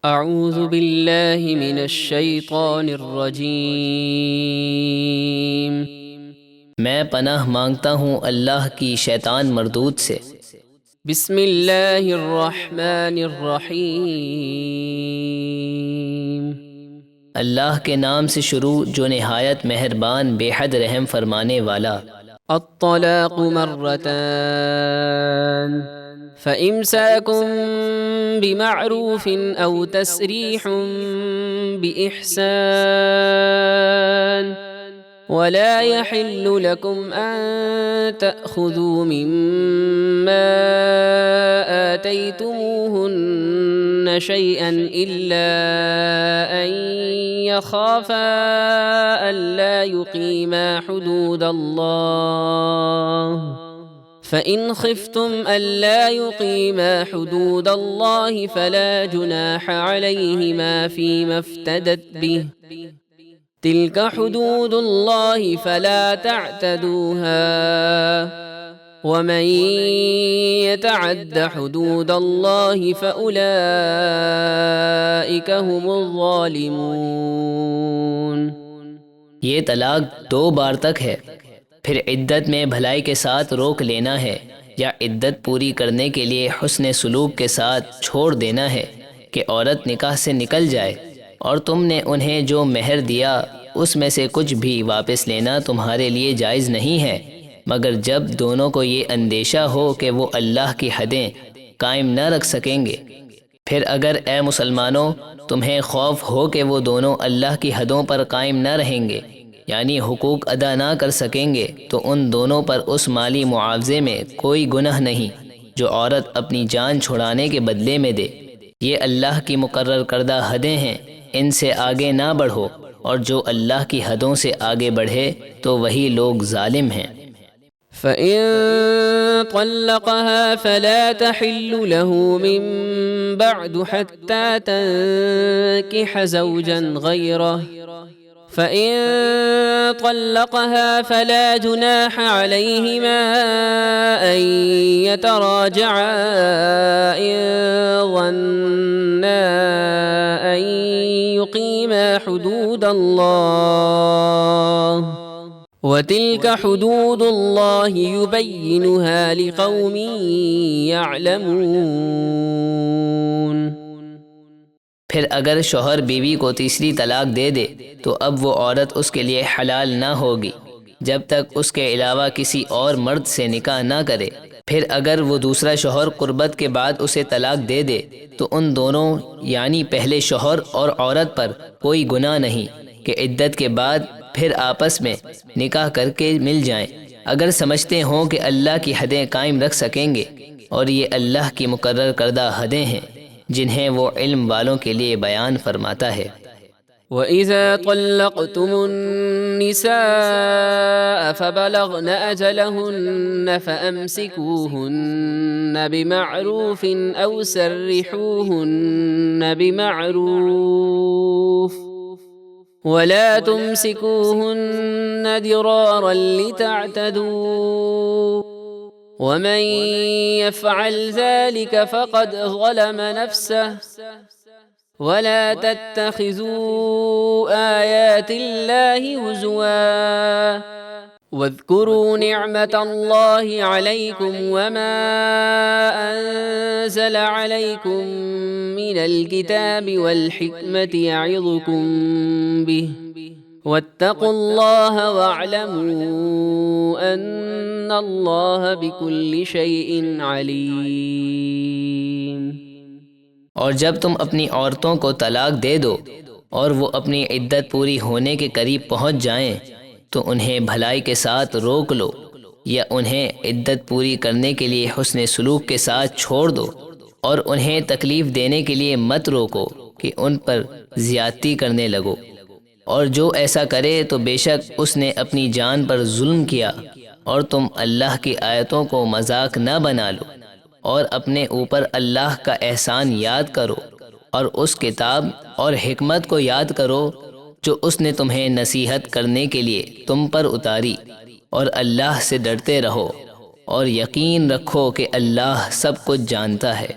अऊज़ु बिल्लाहि मिनश शैतानिर रजीम। मैं पनाह मांगता हूँ अल्लाह की शैतान मरदूद से। बिस्मिल्लाहिर रहमानिर रहीम। अल्लाह के नाम से शुरू जो निहायत मेहरबान बेहद रहम फरमाने वाला। अत्तलाक़ु मर्रतान फ़इम्साकुम बिमअरूफ़िन औ तस्रीहुम बिइहसान वला यहिल्लु लकुम अन तअख़ुज़ू मिम्मा आतैतुमूहुन्न शैअन इल्ला अन यख़ाफ़ा अल्ला युक़ीमा हुदूदल्लाह फ़इन ख़िफ़्तुम अल्ला युक़ीमा हुदूदल्लाह फ़ला जुनाह अलैहिमा फ़ीमा इफ़्तदत बिहि तिल्क हुदूदुल्लाह फ़ला तअतदूहा वमन यतअद्द हुदूदल्लाह फ़उलाइक हुमुज़्ज़ालिमून। ये तलाक 2 बार तक है। फिर इद्दत में भलाई के साथ रोक लेना है या इद्दत पूरी करने के लिए हुस्न सुलूक के साथ छोड़ देना है कि औरत निकाह से निकल जाए, और तुमने उन्हें जो मेहर दिया उसमें से कुछ भी वापस लेना तुम्हारे लिए जायज़ नहीं है, मगर जब दोनों को ये अंदेशा हो कि वो अल्लाह की हदें कायम न रख सकेंगे। फिर अगर ए मुसलमानों तुम्हें खौफ हो कि वो दोनों अल्लाह की हदों पर कायम न रहेंगे, यानी हुकूक अदा ना कर सकेंगे, तो उन दोनों पर उस माली मुआवजे में कोई गुनाह नहीं जो औरत अपनी जान छुड़ाने के बदले में दे। ये अल्लाह की मुकर्रर करदा हदें हैं, इनसे आगे ना बढ़ो, और जो अल्लाह की हदों से आगे बढ़े तो वही लोग जालिम हैं। फ़इन तल्लक़हा फ़ला तहिल्लु लहू मिन बअदु हत्ता तंकिह ज़ौजन गयरह फ़इन तल्लक़हा फ़ला जुनाह अलैहिमा अन यतराजआ इन ज़न्ना अन युक़ीमा हुदूदल्लाह वतिल्क हुदूदुल्लाह युबय्यिनुहा लिक़ौमिन यअलमून। फिर अगर शौहर बीवी को तीसरी तलाक दे दे तो अब वो औरत उसके लिए हलाल ना होगी जब तक उसके अलावा किसी और मर्द से निकाह ना करे। फिर अगर वो दूसरा शौहर कुर्बत के बाद उसे तलाक दे दे तो उन दोनों यानी पहले शौहर और औरत पर कोई गुनाह नहीं कि इद्दत के बाद फिर आपस में निकाह करके मिल जाएं, अगर समझते हों कि अल्लाह की हदें कायम रख सकेंगे। और ये अल्लाह की मुकर्रर करदा हदें हैं जिन्हें वो इल्म वालों के लिए बयान फरमाता है। वइज़ा तल्लक़्तुमुन्निसाअ फ़बलग़न अजलहुन्न फ़अम्सिकूहुन्न बिमअरूफ़िन औ सर्रिहूहुन्न बिमअरूफ़ वला तुमसिकूहुन्न दिरारन लितअतदू वमन यफ़अल ज़ालिक फ़क़द ज़लम नफ़्सह वला तत्तख़िज़ू आयातिल्लाहि हुज़ुवा वज़्कुरू निअमतल्लाहि अलैकुम वमा अंज़ल अलैकुम मिनल किताबि वल हिक्मति यअिज़ुकुम बिहि वत्तक़ुल्लाह वअलमू अन्नल्लाह बिकुल्लि शैइन अलीम। और जब तुम अपनी औरतों को तलाक दे दो और वो अपनी इद्दत पूरी होने के करीब पहुंच जाएं, तो उन्हें भलाई के साथ रोक लो या उन्हें इद्दत पूरी करने के लिए हुस्न सुलूक के साथ छोड़ दो, और उन्हें तकलीफ़ देने के लिए मत रोको कि उन पर ज़्यादती करने लगो। और जो ऐसा करे तो बेशक उसने अपनी जान पर जुल्म किया। और तुम अल्लाह की आयतों को मजाक न बना लो और अपने ऊपर अल्लाह का एहसान याद करो और उस किताब और हिकमत को याद करो जो उसने तुम्हें नसीहत करने के लिए तुम पर उतारी, और अल्लाह से डरते रहो और यकीन रखो कि अल्लाह सब कुछ जानता है।